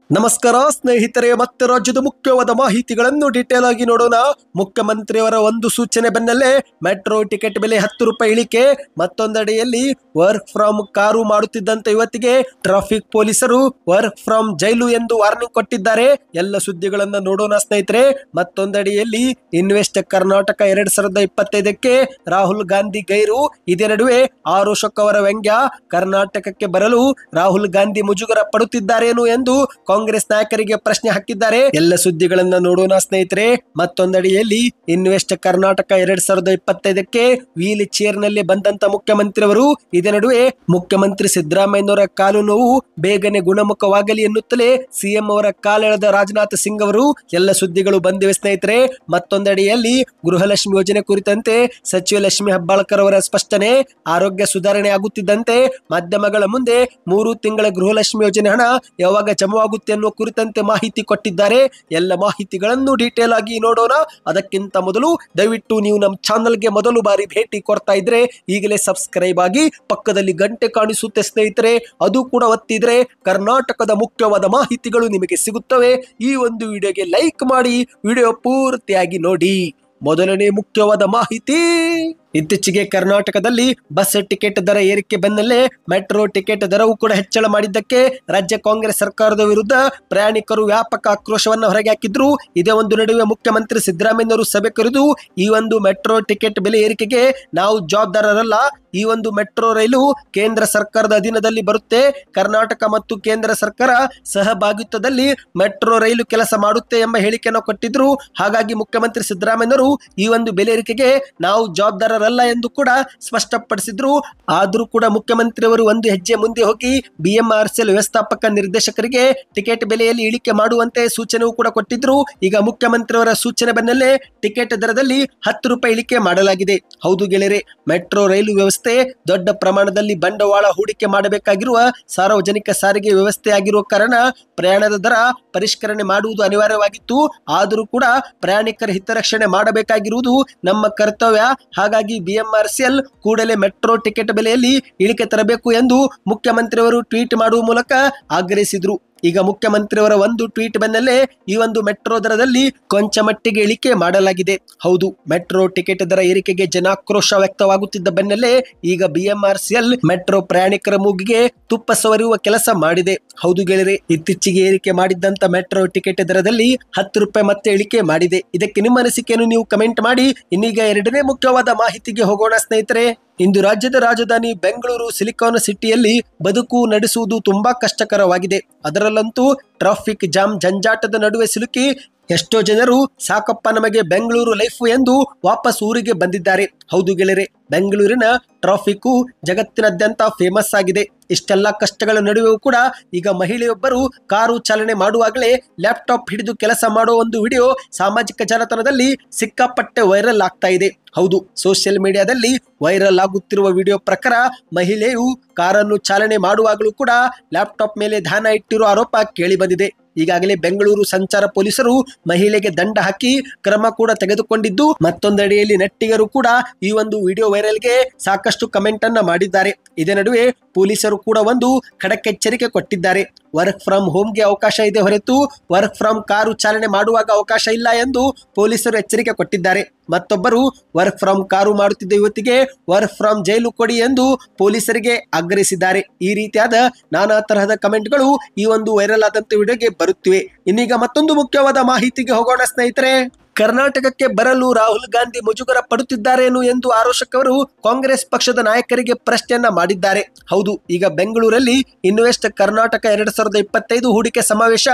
ನಮಸ್ಕಾರ ಸ್ನೇಹಿತರೆ, ಮತ್ತೆ ರಾಜ್ಯದ ಮುಖ್ಯವಾದ ಮಾಹಿತಿಗಳನ್ನು ಡೀಟೇಲ್ ಆಗಿ ನೋಡೋಣ. ಮುಖ್ಯಮಂತ್ರಿಯವರ ಒಂದು ಸೂಚನೆ ಬೆನ್ನಲ್ಲೇ ಮೆಟ್ರೋ ಟಿಕೆಟ್ ಬೆಲೆ 10 ರೂಪಾಯಿ ಇಳಿಕೆ. ಮತ್ತೊಂದೆಡೆಯಲ್ಲಿ ವರ್ಕ್ ಫ್ರಮ್ ಕಾರು ಮಾಡುತ್ತಿದ್ದಂತೆ ಯುವತಿಗೆ ಟ್ರಾಫಿಕ್ ಪೊಲೀಸರು ವರ್ಕ್ ಫ್ರಮ್ ಜೈಲು ಎಂದು ವಾರ್ನಿಂಗ್ ಕೊಟ್ಟಿದ್ದಾರೆ. ಎಲ್ಲ ಸುದ್ದಿಗಳನ್ನ ನೋಡೋಣ ಸ್ನೇಹಿತರೆ. ಮತ್ತೊಂದೆಡೆಯಲ್ಲಿ ಇನ್ವೆಸ್ಟ್ ಕರ್ನಾಟಕ 2025ಕ್ಕೆ ರಾಹುಲ್ ಗಾಂಧಿ ಗೈರು. ಇದೇ ನಡುವೆ ಆರೋಶಕ್ ಅವರ ವ್ಯಂಗ್ಯ, ಕರ್ನಾಟಕಕ್ಕೆ ಬರಲು ರಾಹುಲ್ ಗಾಂಧಿ ಮುಜುಗರ ಪಡುತ್ತಿದ್ದಾರೇನು ಎಂದು ಕಾಂಗ್ರೆಸ್ ನಾಯಕರಿಗೆ ಪ್ರಶ್ನೆ ಹಾಕಿದ್ದಾರೆ. ಎಲ್ಲ ಸುದ್ದಿಗಳನ್ನ ನೋಡೋಣ ಸ್ನೇಹಿತರೆ. ಮತ್ತೊಂದೆಡೆಯಲ್ಲಿ ಇನ್ವೆಸ್ಟ್ ಕರ್ನಾಟಕ 2025ಕ್ಕೆ ವೀಲ್ ಚೇರ್ ನಲ್ಲಿ ಬಂದಂತ ಮುಖ್ಯಮಂತ್ರಿಯವರು ಇದೇ ನಡುವೆ ಮುಖ್ಯಮಂತ್ರಿ ಸಿದ್ದರಾಮಯ್ಯನವರ ಕಾಲು ನೋವು ಬೇಗನೆ ಗುಣಮುಖವಾಗಲಿ ಎನ್ನುತ್ತಲೇ ಸಿಎಂ ಅವರ ಕಾಲೆಳೆದ ರಾಜನಾಥ್ ಸಿಂಗ್ ಅವರು. ಎಲ್ಲ ಸುದ್ದಿಗಳು ಬಂದಿವೆ ಸ್ನೇಹಿತರೆ. ಮತ್ತೊಂದೆಡೆಯಲ್ಲಿ ಗೃಹಲಕ್ಷ್ಮಿ ಯೋಜನೆ ಕುರಿತಂತೆ ಸಚಿವ ಲಕ್ಷ್ಮಿ ಹೆಬ್ಬಾಳ್ಕರ್ ಅವರ ಸ್ಪಷ್ಟನೆ. ಆರೋಗ್ಯ ಸುಧಾರಣೆ ಆಗುತ್ತಿದ್ದಂತೆ ಮಾಧ್ಯಮಗಳ ಮುಂದೆ 3 ತಿಂಗಳ ಗೃಹಲಕ್ಷ್ಮಿ ಯೋಜನೆ ಹಣ ಯಾವಾಗ ಜಮವಾಗುತ್ತೆ ಅನ್ನೋ ಕುರಿತಂತೆ ಮಾಹಿತಿ ಕೊಟ್ಟಿದ್ದಾರೆ. ಎಲ್ಲ ಮಾಹಿತಿಗಳನ್ನು ಡೀಟೇಲ್ ಆಗಿ ನೋಡೋಣ. ಅದಕ್ಕಿಂತ ಮೊದಲು ದಯವಿಟ್ಟು ನೀವು ನಮ್ಮ ಚಾನಲ್ಗೆ ಮೊದಲು ಬಾರಿ ಭೇಟಿ ಕೊಡ್ತಾ ಇದ್ರೆ ಈಗಲೇ ಸಬ್ಸ್ಕ್ರೈಬ್ ಆಗಿ ಪಕ್ಕದಲ್ಲಿ ಗಂಟೆ ಕಾಣಿಸುತ್ತೆ ಸ್ನೇಹಿತರೆ, ಅದು ಕೂಡ ಒತ್ತಿದ್ರೆ ಕರ್ನಾಟಕದ ಮುಖ್ಯವಾದ ಮಾಹಿತಿಗಳು ನಿಮಗೆ ಸಿಗುತ್ತವೆ. ಈ ಒಂದು ವಿಡಿಯೋಗೆ ಲೈಕ್ ಮಾಡಿ ವಿಡಿಯೋ ಪೂರ್ತಿಯಾಗಿ ನೋಡಿ. ಮೊದಲನೇ ಮುಖ್ಯವಾದ ಮಾಹಿತಿ, ಇತ್ತೀಚೆಗೆ ಕರ್ನಾಟಕದಲ್ಲಿ ಬಸ್ ಟಿಕೆಟ್ ದರ ಏರಿಕೆ ಬೆನ್ನಲ್ಲೇ ಮೆಟ್ರೋ ಟಿಕೆಟ್ ದರವು ಕೂಡ ಹೆಚ್ಚಳ ಮಾಡಿದ್ದಕ್ಕೆ ರಾಜ್ಯ ಕಾಂಗ್ರೆಸ್ ಸರ್ಕಾರದ ವಿರುದ್ಧ ಪ್ರಯಾಣಿಕರು ವ್ಯಾಪಕ ಆಕ್ರೋಶವನ್ನು ಹೊರಗೆ ಹಾಕಿದ್ರು. ಇದೇ ಒಂದು ನಡುವೆ ಮುಖ್ಯಮಂತ್ರಿ ಸಿದ್ದರಾಮಯ್ಯನವರು ಸಭೆ ಕರೆದು ಈ ಒಂದು ಮೆಟ್ರೋ ಟಿಕೆಟ್ ಬೆಲೆ ಏರಿಕೆಗೆ ನಾವು ಜವಾಬ್ದಾರರಲ್ಲ, ಈ ಒಂದು ಮೆಟ್ರೋ ರೈಲು ಕೇಂದ್ರ ಸರ್ಕಾರದ ಅಧೀನದಲ್ಲಿ ಬರುತ್ತೆ, ಕರ್ನಾಟಕ ಮತ್ತು ಕೇಂದ್ರ ಸರ್ಕಾರ ಸಹಭಾಗಿತ್ವದಲ್ಲಿ ಮೆಟ್ರೋ ರೈಲು ಕೆಲಸ ಮಾಡುತ್ತೆ ಎಂಬ ಹೇಳಿಕೆಯನ್ನು ಕೊಟ್ಟಿದ್ರು. ಹಾಗಾಗಿ ಮುಖ್ಯಮಂತ್ರಿ ಸಿದ್ದರಾಮಯ್ಯನವರು ಈ ಒಂದು ಬೆಲೆ ಏರಿಕೆಗೆ ನಾವು ಜವಾಬ್ದಾರರಲ್ಲ ಎಂದು ಕೂಡ ಸ್ಪಷ್ಟಪಡಿಸಿದ್ರು. ಆದರೂ ಕೂಡ ಮುಖ್ಯಮಂತ್ರಿಯವರು ಒಂದು ಹೆಜ್ಜೆ ಮುಂದೆ ಹೋಗಿ BMRCL ವ್ಯವಸ್ಥಾಪಕ ನಿರ್ದೇಶಕರಿಗೆ ಟಿಕೆಟ್ ಬೆಲೆಯಲ್ಲಿ ಇಳಿಕೆ ಮಾಡುವಂತೆ ಸೂಚನೆಯೂ ಕೂಡ ಕೊಟ್ಟಿದ್ರು. ಈಗ ಮುಖ್ಯಮಂತ್ರಿಯವರ ಸೂಚನೆ ಬೆನ್ನಲ್ಲೇ ಟಿಕೆಟ್ ದರದಲ್ಲಿ 10 ರೂಪಾಯಿ ಇಳಿಕೆ ಮಾಡಲಾಗಿದೆ. ಹೌದು ಗೆಳೆಯರೆ, ಮೆಟ್ರೋ ರೈಲು ವ್ಯವಸ್ಥೆ ದೊಡ್ಡ ಪ್ರಮಾಣದಲ್ಲಿ ಬಂಡವಾಳ ಹೂಡಿಕೆ ಮಾಡಬೇಕಾಗಿರುವ ಸಾರ್ವಜನಿಕ ಸಾರಿಗೆ ವ್ಯವಸ್ಥೆ ಆಗಿರುವ ಕಾರಣ ಪ್ರಯಾಣದ ದರ ಪರಿಷ್ಕರಣೆ ಮಾಡುವುದು ಅನಿವಾರ್ಯವಾಗಿತ್ತು. ಆದರೂ ಕೂಡ ಪ್ರಯಾಣಿಕರ ಹಿತರಕ್ಷಣೆ ಮಾಡಬೇಕಾಗಿರುವುದು ನಮ್ಮ ಕರ್ತವ್ಯ. ಹಾಗಾಗಿ BMRCL ಕೂಡಲೇ ಮೆಟ್ರೋ ಟಿಕೆಟ್ ಬೆಲೆಯಲ್ಲಿ ಇಳಿಕೆ ತರಬೇಕು ಎಂದು ಮುಖ್ಯಮಂತ್ರಿಯವರು ಟ್ವೀಟ್ ಮಾಡುವ ಮೂಲಕ ಆಗ್ರಹಿಸಿದ್ರು. ಈಗ ಮುಖ್ಯಮಂತ್ರಿಯವರ ಒಂದು ಟ್ವೀಟ್ ಬೆನ್ನಲ್ಲೇ ಈ ಒಂದು ಮೆಟ್ರೋ ದರದಲ್ಲಿ ಕೊಂಚ ಮಟ್ಟಿಗೆ ಇಳಿಕೆ ಮಾಡಲಾಗಿದೆ. ಹೌದು, ಮೆಟ್ರೋ ಟಿಕೆಟ್ ದರ ಏರಿಕೆಗೆ ಜನಾಕ್ರೋಶ ವ್ಯಕ್ತವಾಗುತ್ತಿದ್ದ ಬೆನ್ನಲ್ಲೇ ಈಗ BMRCL ಮೆಟ್ರೋ ಪ್ರಯಾಣಿಕರ ಮೂಗಿಗೆ ತುಪ್ಪ ಸವರುವ ಕೆಲಸ ಮಾಡಿದೆ. ಹೌದು ಗೆಳೆಯರೆ, ಇತ್ತೀಚೆಗೆ ಏರಿಕೆ ಮಾಡಿದ್ದಂತ ಮೆಟ್ರೋ ಟಿಕೆಟ್ ದರದಲ್ಲಿ 10 ರೂಪಾಯಿ ಮತ್ತೆ ಇಳಿಕೆ ಮಾಡಿದೆ. ಇದಕ್ಕೆ ನಿಮ್ಮ ಅನಿಸಿಕೆಯನ್ನು ನೀವು ಕಮೆಂಟ್ ಮಾಡಿ. ಇನ್ನೀಗ ಎರಡನೇ ಮುಖ್ಯವಾದ ಮಾಹಿತಿಗೆ ಹೋಗೋಣ ಸ್ನೇಹಿತರೆ. ಇಂದು ರಾಜ್ಯದ ರಾಜಧಾನಿ ಬೆಂಗಳೂರು ಸಿಲಿಕಾನ್ ಸಿಟಿಯಲ್ಲಿ ಬದುಕು ನಡೆಸುವುದು ತುಂಬಾ ಕಷ್ಟಕರವಾಗಿದೆ. ಅದರಲ್ಲಂತೂ ಟ್ರಾಫಿಕ್ ಜಾಮ್ ಜಂಜಾಟದ ನಡುವೆ ಸಿಲುಕಿ ಎಷ್ಟೋ ಜನರು ಸಾಕಪ್ಪ ನಮಗೆ ಬೆಂಗಳೂರು ಲೈಫ್ ಎಂದು ವಾಪಸ್ ಊರಿಗೆ ಬಂದಿದ್ದಾರೆ. ಹೌದು ಗೆಳೆಯರೆ, ಬೆಂಗಳೂರಿನ ಟ್ರಾಫಿಕ್ ಜಗತ್ತಿನಾದ್ಯಂತ ಫೇಮಸ್ ಆಗಿದೆ. ಇಷ್ಟೆಲ್ಲ ಕಷ್ಟಗಳ ನಡುವೆಯೂ ಕೂಡ ಈಗ ಮಹಿಳೆಯೊಬ್ಬರು ಕಾರು ಚಾಲನೆ ಮಾಡುವಾಗಲೇ ಲ್ಯಾಪ್ಟಾಪ್ ಹಿಡಿದು ಕೆಲಸ ಮಾಡೋ ಒಂದು ವಿಡಿಯೋ ಸಾಮಾಜಿಕ ಜಾಲತಾಣದಲ್ಲಿ ಸಿಕ್ಕಾಪಟ್ಟೆ ವೈರಲ್ ಆಗ್ತಾ ಇದೆ. ಹೌದು, ಸೋಷಿಯಲ್ ಮೀಡಿಯಾದಲ್ಲಿ ವೈರಲ್ ಆಗುತ್ತಿರುವ ವಿಡಿಯೋ ಪ್ರಕಾರ ಮಹಿಳೆಯು ಕಾರನ್ನು ಚಾಲನೆ ಮಾಡುವಾಗಲೂ ಕೂಡ ಲ್ಯಾಪ್ಟಾಪ್ ಮೇಲೆ ಧ್ಯಾನ ಇಟ್ಟಿರುವ ಆರೋಪ ಕೇಳಿ ಬಂದಿದೆ. ಈಗಾಗಲೇ ಬೆಂಗಳೂರು ಸಂಚಾರ ಪೊಲೀಸರು ಮಹಿಳೆಗೆ ದಂಡ ಹಾಕಿ ಕ್ರಮ ಕೂಡ ತೆಗೆದುಕೊಂಡಿದ್ದು, ಮತ್ತೊಂದೆಡೆಯಲ್ಲಿ ನೆಟ್ಟಿಗರು ಕೂಡ ಈ ಒಂದು ವಿಡಿಯೋ ವೈರಲ್ಗೆ ಸಾಕಷ್ಟು ಕಮೆಂಟ್ ಅನ್ನ ಮಾಡಿದ್ದಾರೆ. ಇದೇ ನಡುವೆ ಪೊಲೀಸರು ಕೂಡ ಒಂದು ಖಡಕ್ ಎಚ್ಚರಿಕೆ ಕೊಟ್ಟಿದ್ದಾರೆ. ವರ್ಕ್ ಫ್ರಮ್ ಹೋಮ್ಗೆ ಅವಕಾಶ ಇದೆ ಹೊರತು ವರ್ಕ್ ಫ್ರಮ್ ಕಾರು ಚಾಲನೆ ಮಾಡುವಾಗ ಅವಕಾಶ ಇಲ್ಲ ಎಂದು ಪೊಲೀಸರು ಎಚ್ಚರಿಕೆ ಕೊಟ್ಟಿದ್ದಾರೆ. ಮತ್ತೊಬ್ಬರು ವರ್ಕ್ ಫ್ರಮ್ ಕಾರು ಮಾಡುತ್ತಿದ್ದ ಯುವತಿಗೆ ವರ್ಕ್ ಫ್ರಮ್ ಜೈಲು ಕೊಡಿ ಎಂದು ಪೊಲೀಸರಿಗೆ ಆಗ್ರಹಿಸಿದ್ದಾರೆ. ಈ ರೀತಿಯಾದ ನಾನಾ ತರಹದ ಕಮೆಂಟ್ಗಳು ಈ ಒಂದು ವೈರಲ್ ಆದಂತ ವಿಡಿಯೋಗೆ ಬರುತ್ತಿವೆ. ಇನ್ನೀಗ ಮತ್ತೊಂದು ಮುಖ್ಯವಾದ ಮಾಹಿತಿಗೆ ಹೋಗೋಣ ಸ್ನೇಹಿತರೆ. ಕರ್ನಾಟಕಕ್ಕೆ ಬರಲು ರಾಹುಲ್ ಗಾಂಧಿ ಮುಜುಗರ ಪಡುತ್ತಿದ್ದಾರೇನು ಎಂದು ಆರೋಶಕ್ ಅವರು ಕಾಂಗ್ರೆಸ್ ಪಕ್ಷದ ನಾಯಕರಿಗೆ ಪ್ರಶ್ನೆಯನ್ನ ಮಾಡಿದ್ದಾರೆ. ಹೌದು, ಈಗ ಬೆಂಗಳೂರಲ್ಲಿ ಇನ್ವೆಸ್ಟ್ ಕರ್ನಾಟಕ 2025 ಹೂಡಿಕೆ ಸಮಾವೇಶ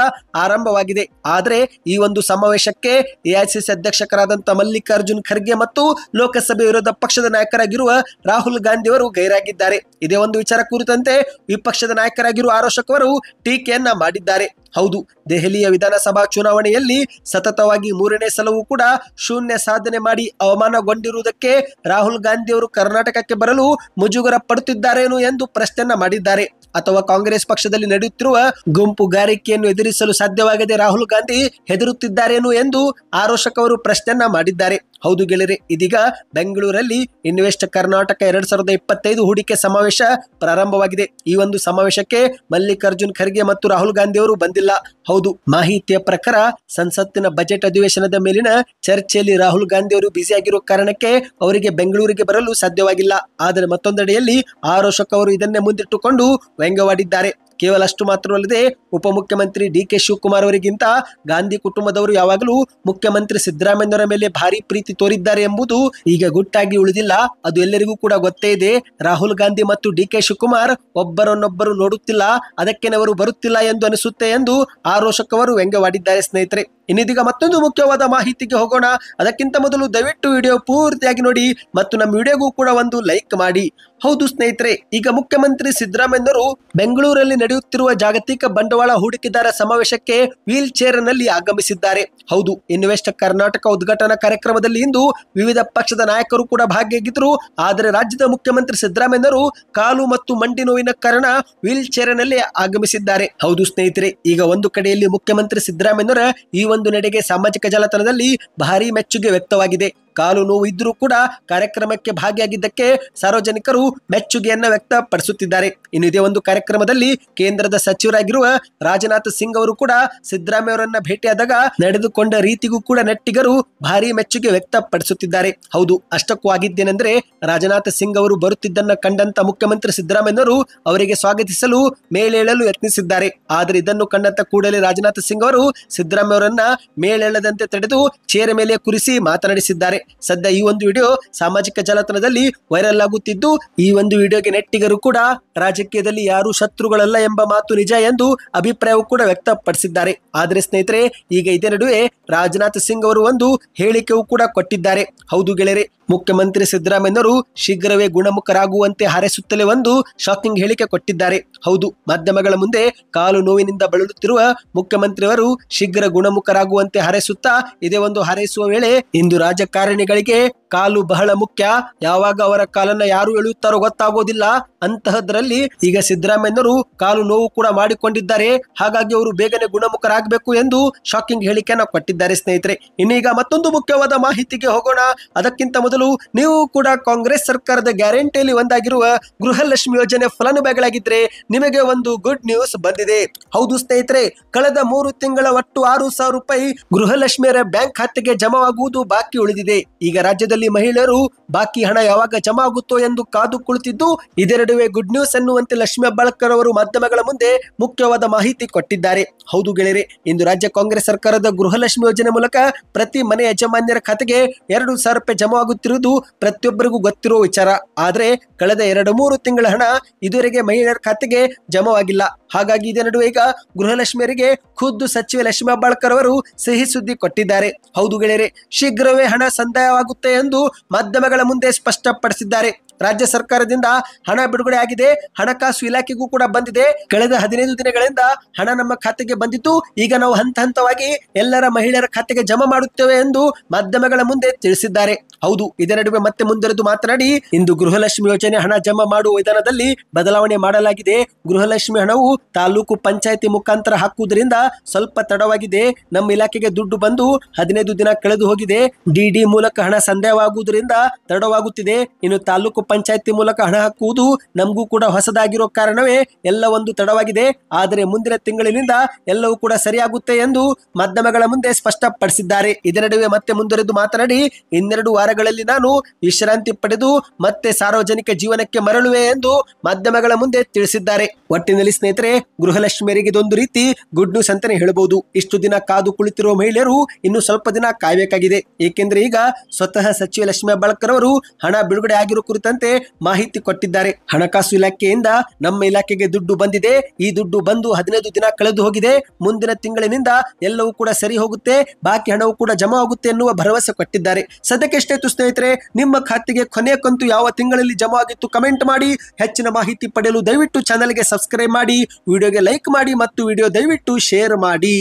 ಆರಂಭವಾಗಿದೆ. ಆದರೆ ಈ ಒಂದು ಸಮಾವೇಶಕ್ಕೆ AICC ಅಧ್ಯಕ್ಷರಾದಂತಹ ಮಲ್ಲಿಕಾರ್ಜುನ್ ಖರ್ಗೆ ಮತ್ತು ಲೋಕಸಭೆ ವಿರೋಧ ಪಕ್ಷದ ನಾಯಕರಾಗಿರುವ ರಾಹುಲ್ ಗಾಂಧಿ ಅವರು ಗೈರಾಗಿದ್ದಾರೆ. ಇದೇ ಒಂದು ವಿಚಾರ ಕುರಿತಂತೆ ವಿಪಕ್ಷದ ನಾಯಕರಾಗಿರುವ ಆರೋಶಕ್ ಅವರು ಟೀಕೆಯನ್ನ ಮಾಡಿದ್ದಾರೆ. ಹೌದು, ದೆಹಲಿಯ ವಿಧಾನಸಭಾ ಚುನಾವಣೆಯಲ್ಲಿ ಸತತವಾಗಿ 3ನೇ ಸಲವೂ ಕೂಡ ಶೂನ್ಯ ಸಾಧನೆ ಮಾಡಿ ಅವಮಾನಗೊಂಡಿರುವುದಕ್ಕೆ ರಾಹುಲ್ ಗಾಂಧಿ ಅವರು ಕರ್ನಾಟಕಕ್ಕೆ ಬರಲು ಮುಜುಗರ ಪಡುತ್ತಿದ್ದಾರೇನು ಎಂದು ಪ್ರಶ್ನೆಯನ್ನ ಮಾಡಿದ್ದಾರೆ. ಅಥವಾ ಕಾಂಗ್ರೆಸ್ ಪಕ್ಷದಲ್ಲಿ ನಡೆಯುತ್ತಿರುವ ಗುಂಪುಗಾರಿಕೆಯನ್ನು ಎದುರಿಸಲು ಸಾಧ್ಯವಾಗದೆ ರಾಹುಲ್ ಗಾಂಧಿ ಹೆದರುತ್ತಿದ್ದಾರೇನು ಎಂದು ಆರೋಶಕ್ ಅವರು ಪ್ರಶ್ನೆಯನ್ನ ಮಾಡಿದ್ದಾರೆ. ಹೌದು ಗೆಳೆಯರೆ, ಇದೀಗ ಬೆಂಗಳೂರಲ್ಲಿ ಇನ್ವೆಸ್ಟ್ ಕರ್ನಾಟಕ 2025 ಹೂಡಿಕೆ ಸಮಾವೇಶ ಪ್ರಾರಂಭವಾಗಿದೆ. ಈ ಒಂದು ಸಮಾವೇಶಕ್ಕೆ ಮಲ್ಲಿಕಾರ್ಜುನ್ ಖರ್ಗೆ ಮತ್ತು ರಾಹುಲ್ ಗಾಂಧಿ ಅವರು ಬಂದಿಲ್ಲ. ಹೌದು, ಮಾಹಿತಿಯ ಪ್ರಕಾರ ಸಂಸತ್ತಿನ ಬಜೆಟ್ ಅಧಿವೇಶನದ ಮೇಲಿನ ಚರ್ಚೆಯಲ್ಲಿ ರಾಹುಲ್ ಗಾಂಧಿ ಅವರು ಬ್ಯುಸಿಯಾಗಿರೋ ಕಾರಣಕ್ಕೆ ಅವರಿಗೆ ಬೆಂಗಳೂರಿಗೆ ಬರಲು ಸಾಧ್ಯವಾಗಿಲ್ಲ. ಆದರೆ ಮತ್ತೊಂದೆಡೆಯಲ್ಲಿ ಆರೋಶಕ್ ಅವರು ಇದನ್ನೇ ಮುಂದಿಟ್ಟುಕೊಂಡು ವ್ಯಂಗ್ಯವಾಡಿದ್ದಾರೆ. ಕೇವಲ ಅಷ್ಟು ಮಾತ್ರವಲ್ಲದೆ ಉಪಮುಖ್ಯಮಂತ್ರಿ ಡಿ.ಕೆ. ಶಿವಕುಮಾರ್ ಅವರಿಗಿಂತ ಗಾಂಧಿ ಕುಟುಂಬದವರು ಯಾವಾಗಲೂ ಮುಖ್ಯಮಂತ್ರಿ ಸಿದ್ದರಾಮಯ್ಯನವರ ಮೇಲೆ ಭಾರಿ ಪ್ರೀತಿ ತೋರಿದ್ದಾರೆ ಎಂಬುದು ಈಗ ಗುಟ್ಟಾಗಿ ಉಳಿದಿಲ್ಲ. ಅದು ಎಲ್ಲರಿಗೂ ಕೂಡ ಗೊತ್ತೇ ಇದೆ. ರಾಹುಲ್ ಗಾಂಧಿ ಮತ್ತು ಡಿ.ಕೆ. ಶಿವಕುಮಾರ್ ಒಬ್ಬರನ್ನೊಬ್ಬರು ನೋಡುತ್ತಿಲ್ಲ, ಅದಕ್ಕೆ ಅವರು ಬರುತ್ತಿಲ್ಲ ಎಂದು ಅನಿಸುತ್ತೆ ಎಂದು ಆರೋಶಕ್ ಅವರು ವ್ಯಂಗ್ಯವಾಡಿದ್ದಾರೆ. ಸ್ನೇಹಿತರೆ, ಇನ್ನಿದೀಗ ಮತ್ತೊಂದು ಮುಖ್ಯವಾದ ಮಾಹಿತಿಗೆ ಹೋಗೋಣ. ಅದಕ್ಕಿಂತ ಮೊದಲು ದಯವಿಟ್ಟು ವಿಡಿಯೋ ಪೂರ್ತಿಯಾಗಿ ನೋಡಿ ಮತ್ತು ನಮ್ಮ ವಿಡಿಯೋಗೂ ಕೂಡ ಒಂದು ಲೈಕ್ ಮಾಡಿ. ಹೌದು ಸ್ನೇಹಿತರೆ, ಈಗ ಮುಖ್ಯಮಂತ್ರಿ ಸಿದ್ದರಾಮಯ್ಯನವರು ಬೆಂಗಳೂರಲ್ಲಿ ನಡೆಯುತ್ತಿರುವ ಜಾಗತಿಕ ಬಂಡವಾಳ ಹೂಡಿಕೆದಾರ ಸಮಾವೇಶಕ್ಕೆ ವೀಲ್ ಚೇರ್ ನಲ್ಲಿ ಆಗಮಿಸಿದ್ದಾರೆ. ಹೌದು, ಇನ್ವೆಸ್ಟ್ ಕರ್ನಾಟಕ ಉದ್ಘಾಟನಾ ಕಾರ್ಯಕ್ರಮದಲ್ಲಿ ಇಂದು ವಿವಿಧ ಪಕ್ಷದ ನಾಯಕರು ಕೂಡ ಭಾಗಿಯಾಗಿದ್ದರು. ಆದರೆ ರಾಜ್ಯದ ಮುಖ್ಯಮಂತ್ರಿ ಸಿದ್ದರಾಮಯ್ಯನವರು ಕಾಲು ಮತ್ತು ಮಂಡಿ ನೋವಿನ ಕಾರಣ ವೀಲ್ ಚೇರ್ ನಲ್ಲಿ ಆಗಮಿಸಿದ್ದಾರೆ. ಹೌದು ಸ್ನೇಹಿತರೆ, ಈಗ ಒಂದು ಕಡೆಯಲ್ಲಿ ಮುಖ್ಯಮಂತ್ರಿ ಸಿದ್ದರಾಮಯ್ಯನವರ ಈ ಒಂದು ನಡೆಗೆ ಸಾಮಾಜಿಕ ಜಾಲತಾಣದಲ್ಲಿ ಭಾರಿ ಮೆಚ್ಚುಗೆ ವ್ಯಕ್ತವಾಗಿದೆ. ಕಾಲು ನೋವು ಇದ್ರೂ ಕೂಡ ಕಾರ್ಯಕ್ರಮಕ್ಕೆ ಭಾಗಿಯಾಗಿದ್ದಕ್ಕೆ ಸಾರ್ವಜನಿಕರು ಮೆಚ್ಚುಗೆಯನ್ನ ವ್ಯಕ್ತಪಡಿಸುತ್ತಿದ್ದಾರೆ. ಇನ್ನು ಇದೇ ಒಂದು ಕಾರ್ಯಕ್ರಮದಲ್ಲಿ ಕೇಂದ್ರದ ಸಚಿವರಾಗಿರುವ ರಾಜನಾಥ್ ಸಿಂಗ್ ಅವರು ಕೂಡ ಸಿದ್ದರಾಮಯ್ಯ ಅವರನ್ನ ಭೇಟಿಯಾದಾಗ ನಡೆದುಕೊಂಡ ರೀತಿಗೂ ಕೂಡ ನೆಟ್ಟಿಗರು ಭಾರಿ ಮೆಚ್ಚುಗೆ ವ್ಯಕ್ತಪಡಿಸುತ್ತಿದ್ದಾರೆ. ಹೌದು, ಅಷ್ಟಕ್ಕೂ ಆಗಿದ್ದೇನೆಂದ್ರೆ ರಾಜನಾಥ್ ಸಿಂಗ್ ಅವರು ಬರುತ್ತಿದ್ದನ್ನ ಕಂಡಂತ ಮುಖ್ಯಮಂತ್ರಿ ಸಿದ್ದರಾಮಯ್ಯನವರು ಅವರಿಗೆ ಸ್ವಾಗತಿಸಲು ಮೇಲೇಳಲು ಯತ್ನಿಸಿದ್ದಾರೆ. ಆದರೆ ಇದನ್ನು ಕಂಡಂತ ಕೂಡಲೇ ರಾಜನಾಥ್ ಸಿಂಗ್ ಅವರು ಸಿದ್ದರಾಮಯ್ಯ ಅವರನ್ನ ಮೇಲೇಳದಂತೆ ತಡೆದು ಚೇರ್ ಮೇಲೆ ಕುರಿಸಿ ಮಾತನಾಡಿಸಿದ್ದಾರೆ. ಸದ್ಯ ಈ ಒಂದು ವಿಡಿಯೋ ಸಾಮಾಜಿಕ ಜಾಲತಾಣದಲ್ಲಿ ವೈರಲ್ ಆಗುತ್ತಿದ್ದು, ಈ ಒಂದು ವಿಡಿಯೋಗೆ ನೆಟ್ಟಿಗರು ಕೂಡ ರಾಜಕೀಯದಲ್ಲಿ ಯಾರು ಶತ್ರುಗಳಲ್ಲ ಎಂಬ ಮಾತು ನಿಜ ಎಂದು ಅಭಿಪ್ರಾಯವೂ ಕೂಡ ವ್ಯಕ್ತಪಡಿಸಿದ್ದಾರೆ. ಆದರೆ ಸ್ನೇಹಿತರೆ, ಈಗ ಇದೇ ನಡುವೆ ರಾಜನಾಥ್ ಸಿಂಗ್ ಅವರು ಒಂದು ಹೇಳಿಕೆಯೂ ಕೂಡ ಕೊಟ್ಟಿದ್ದಾರೆ. ಹೌದು ಗೆಳೆಯರೆ, ಮುಖ್ಯಮಂತ್ರಿ ಸಿದ್ದರಾಮಯ್ಯನವರು ಶೀಘ್ರವೇ ಗುಣಮುಖರಾಗುವಂತೆ ಹಾರೈಸುತ್ತಲೇ ಒಂದು ಶಾಕಿಂಗ್ ಹೇಳಿಕೆ ಕೊಟ್ಟಿದ್ದಾರೆ. ಹೌದು, ಮಾಧ್ಯಮಗಳ ಮುಂದೆ ಕಾಲು ನೋವಿನಿಂದ ಬಳಲುತ್ತಿರುವ ಮುಖ್ಯಮಂತ್ರಿಯವರು ಶೀಘ್ರ ಗುಣಮುಖರಾಗುವಂತೆ ಹಾರೈಸುತ್ತಾ ಇದೇ ಒಂದು ಹಾರೈಸುವ ವೇಳೆ ಇಂದು ರಾಜಕಾರಣಿಗಳಿಗೆ ಕಾಲು ಬಹಳ ಮುಖ್ಯ. ಯಾವಾಗ ಅವರ ಕಾಲನ್ನ ಯಾರು ಎಳೆಯುತ್ತಾರೋ ಗೊತ್ತಾಗೋದಿಲ್ಲ. ಅಂತಹದ್ರಲ್ಲಿ ಈಗ ಸಿದ್ದರಾಮಯ್ಯನವರು ಕಾಲು ನೋವು ಕೂಡ ಮಾಡಿಕೊಂಡಿದ್ದಾರೆ. ಹಾಗಾಗಿ ಅವರು ಬೇಗನೆ ಗುಣಮುಖರಾಗಬೇಕು ಎಂದು ಶಾಕಿಂಗ್ ಹೇಳಿಕೆಯನ್ನು ಕೊಟ್ಟಿದ್ದಾರೆ. ಸ್ನೇಹಿತರೆ, ಇನ್ನೀಗ ಮತ್ತೊಂದು ಮುಖ್ಯವಾದ ಮಾಹಿತಿಗೆ ಹೋಗೋಣ. ಅದಕ್ಕಿಂತ ಮೊದಲು ನೀವು ಕೂಡ ಕಾಂಗ್ರೆಸ್ ಸರ್ಕಾರದ ಗ್ಯಾರಂಟಿಯಲ್ಲಿ ಒಂದಾಗಿರುವ ಗೃಹಲಕ್ಷ್ಮಿ ಯೋಜನೆ ಫಲಾನುಭವಿಗಳಾಗಿದ್ರೆ ನಿಮಗೆ ಒಂದು ಗುಡ್ ನ್ಯೂಸ್ ಬಂದಿದೆ. ಹೌದು ಸ್ನೇಹಿತರೆ, ಕಳೆದ 3 ತಿಂಗಳ ಒಟ್ಟು 6,000 ರೂಪಾಯಿ ಗೃಹಲಕ್ಷ್ಮಿಯರ ಬ್ಯಾಂಕ್ ಖಾತೆಗೆ ಜಮಾವಾಗುವುದು ಬಾಕಿ ಉಳಿದಿದೆ. ಈಗ ರಾಜ್ಯದಲ್ಲಿ ಮಹಿಳೆಯರು ಬಾಕಿ ಹಣ ಯಾವಾಗ ಜಮಾ ಆಗುತ್ತೋ ಎಂದು ಕಾದು ಕುಳಿತಿದ್ದು, ಇದೇ ನಡುವೆ ಗುಡ್ ನ್ಯೂಸ್ ಅನ್ನುವಂತೆ ಲಕ್ಷ್ಮಿ ಹೆಬ್ಬಾಳ್ಕರ್ ಅವರು ಮಾಧ್ಯಮಗಳ ಮುಂದೆ ಮುಖ್ಯವಾದ ಮಾಹಿತಿ ಕೊಟ್ಟಿದ್ದಾರೆ. ಹೌದು ಗೆಳೆಯರೆ, ಇಂದು ರಾಜ್ಯ ಕಾಂಗ್ರೆಸ್ ಸರ್ಕಾರದ ಗೃಹಲಕ್ಷ್ಮಿ ಯೋಜನೆ ಮೂಲಕ ಪ್ರತಿ ಮನೆ ಯಜಮಾನ್ಯರ ಖಾತೆಗೆ 2,000 ರೂಪಾಯಿ ಜಮಾ ಆಗುತ್ತಿರುವುದು ಪ್ರತಿಯೊಬ್ಬರಿಗೂ ಗೊತ್ತಿರುವ ವಿಚಾರ. ಆದ್ರೆ ಕಳೆದ 2-3 ತಿಂಗಳ ಹಣ ಇದುವರೆಗೆ ಮಹಿಳೆಯರ ಖಾತೆಗೆ ಜಮಾವಾಗಿಲ್ಲ. ಹಾಗಾಗಿ ಇದೇ ನಡುವೆ ಈಗ ಗೃಹಲಕ್ಷ್ಮಿಯರಿಗೆ ಖುದ್ದು ಸಚಿವೆ ಲಕ್ಷ್ಮಿ ಹೆಬ್ಬಾಳ್ಕರ್ ಅವರು ಸಿಹಿ ಸುದ್ದಿ ಕೊಟ್ಟಿದ್ದಾರೆ. ಹೌದು ಗೆಳೆಯರೆ, ಶೀಘ್ರವೇ ಹಣ ಸಂದಾಯವಾಗುತ್ತೆ ಎಂದು ಮಾಧ್ಯಮಗಳ ಮುಂದೆ ಸ್ಪಷ್ಟಪಡಿಸಿದ್ದಾರೆ. ರಾಜ್ಯ ಸರ್ಕಾರದಿಂದ ಹಣ ಬಿಡುಗಡೆ ಆಗಿದೆ, ಹಣಕಾಸು ಇಲಾಖೆಗೂ ಕೂಡ ಬಂದಿದೆ. ಕಳೆದ 15 ದಿನಗಳಿಂದ ಹಣ ನಮ್ಮ ಖಾತೆಗೆ ಬಂದಿತ್ತು. ಈಗ ನಾವು ಹಂತ ಹಂತವಾಗಿ ಎಲ್ಲರ ಮಹಿಳೆಯರ ಖಾತೆಗೆ ಜಮಾ ಮಾಡುತ್ತೇವೆ ಎಂದು ಮಾಧ್ಯಮಗಳ ಮುಂದೆ ತಿಳಿಸಿದ್ದಾರೆ. ಹೌದು, ಇದರ ನಡುವೆ ಮತ್ತೆ ಮುಂದುವರೆದು ಮಾತನಾಡಿ, ಇಂದು ಗೃಹಲಕ್ಷ್ಮಿ ಯೋಜನೆ ಹಣ ಜಮಾ ಮಾಡುವ ವಿಧಾನದಲ್ಲಿ ಬದಲಾವಣೆ ಮಾಡಲಾಗಿದೆ. ಗೃಹಲಕ್ಷ್ಮಿ ಹಣವು ತಾಲೂಕು ಪಂಚಾಯತಿ ಮುಖಾಂತರ ಹಾಕುವುದರಿಂದ ಸ್ವಲ್ಪ ತಡವಾಗಿದೆ. ನಮ್ಮ ಇಲಾಖೆಗೆ ದುಡ್ಡು ಬಂದು 15 ದಿನ ಕಳೆದು ಹೋಗಿದೆ. ಡಿಡಿ ಮೂಲಕ ಹಣ ಸಂದಾಯವಾಗುವುದರಿಂದ ತಡವಾಗುತ್ತಿದೆ. ಇನ್ನು ತಾಲೂಕು ಪಂಚಾಯತಿ ಮೂಲಕ ಹಣ ಹಾಕುವುದು ನಮಗೂ ಕೂಡ ಹೊಸದಾಗಿರೋ ಕಾರಣವೇ ಎಲ್ಲ ಒಂದು ತಡವಾಗಿದೆ. ಆದರೆ ಮುಂದಿನ ತಿಂಗಳಿನಿಂದ ಎಲ್ಲವೂ ಕೂಡ ಸರಿಯಾಗುತ್ತೆ ಎಂದು ಮಾಧ್ಯಮಗಳ ಮುಂದೆ ಸ್ಪಷ್ಟಪಡಿಸಿದ್ದಾರೆ. ಇದರ ನಡುವೆ ಮತ್ತೆ ಮುಂದುವರೆದು ಮಾತನಾಡಿ, 2 ವಾರಗಳಲ್ಲಿ ನಾನು ವಿಶ್ರಾಂತಿ ಪಡೆದು ಮತ್ತೆ ಸಾರ್ವಜನಿಕ ಜೀವನಕ್ಕೆ ಮರಳುವೆ ಎಂದು ಮಾಧ್ಯಮಗಳ ಮುಂದೆ ತಿಳಿಸಿದ್ದಾರೆ. ಒಟ್ಟಿನಲ್ಲಿ ಸ್ನೇಹಿತರೆ, ಗೃಹಲಕ್ಷ್ಮಿಯರಿಗೆ ಇದೊಂದು ರೀತಿ ಗುಡ್ ನ್ಯೂಸ್ ಅಂತಾನೆ ಹೇಳಬಹುದು. ಇಷ್ಟು ದಿನ ಕಾದು ಕುಳಿತಿರುವ ಮಹಿಳೆಯರು ಇನ್ನು ಸ್ವಲ್ಪ ದಿನ ಕಾಯಬೇಕಾಗಿದೆ. ಏಕೆಂದ್ರೆ ಈಗ ಸ್ವತಃ ಸಚಿವೆ ಲಕ್ಷ್ಮಿ ಹೆಬ್ಬಾಳ್ಕರ್ ಅವರು ಹಣ ಬಿಡುಗಡೆ ಆಗಿರೋ ಕುರಿತಂತೆ ಮಾಹಿತಿ ಕೊಟ್ಟಿದ್ದಾರೆ. ಹಣಕಾಸು ಇಲಾಖೆಯಿಂದ ನಮ್ಮ ಇಲಾಖೆಗೆ ದುಡ್ಡು ಬಂದಿದೆ. ಈ ದುಡ್ಡು ಬಂದು 15 ದಿನ ಕಳೆದು ಹೋಗಿದೆ. ಮುಂದಿನ ತಿಂಗಳಿನಿಂದ ಎಲ್ಲವೂ ಕೂಡ ಸರಿ ಹೋಗುತ್ತೆ, ಬಾಕಿ ಹಣವು ಕೂಡ ಜಮಾ ಆಗುತ್ತೆ ಎನ್ನುವ ಭರವಸೆ ಕೊಟ್ಟಿದ್ದಾರೆ. ಸದ್ಯಕ್ಕೆ ಎಷ್ಟಾಯ್ತು ಸ್ನೇಹಿತರೆ, ನಿಮ್ಮ ಖಾತೆಗೆ ಕೊನೆಯ ಕಂತು ಯಾವ ತಿಂಗಳಲ್ಲಿ ಜಮಾ ಆಗಿತ್ತು ಕಮೆಂಟ್ ಮಾಡಿ. ಹೆಚ್ಚಿನ ಮಾಹಿತಿ ಪಡೆಯಲು ದಯವಿಟ್ಟು ಚಾನೆಲ್ಗೆ ಸಬ್ಸ್ಕ್ರೈಬ್ ಮಾಡಿ, ವಿಡಿಯೋಗೆ ಲೈಕ್ ಮಾಡಿ ಮತ್ತು ವಿಡಿಯೋ ದಯವಿಟ್ಟು ಶೇರ್ ಮಾಡಿ.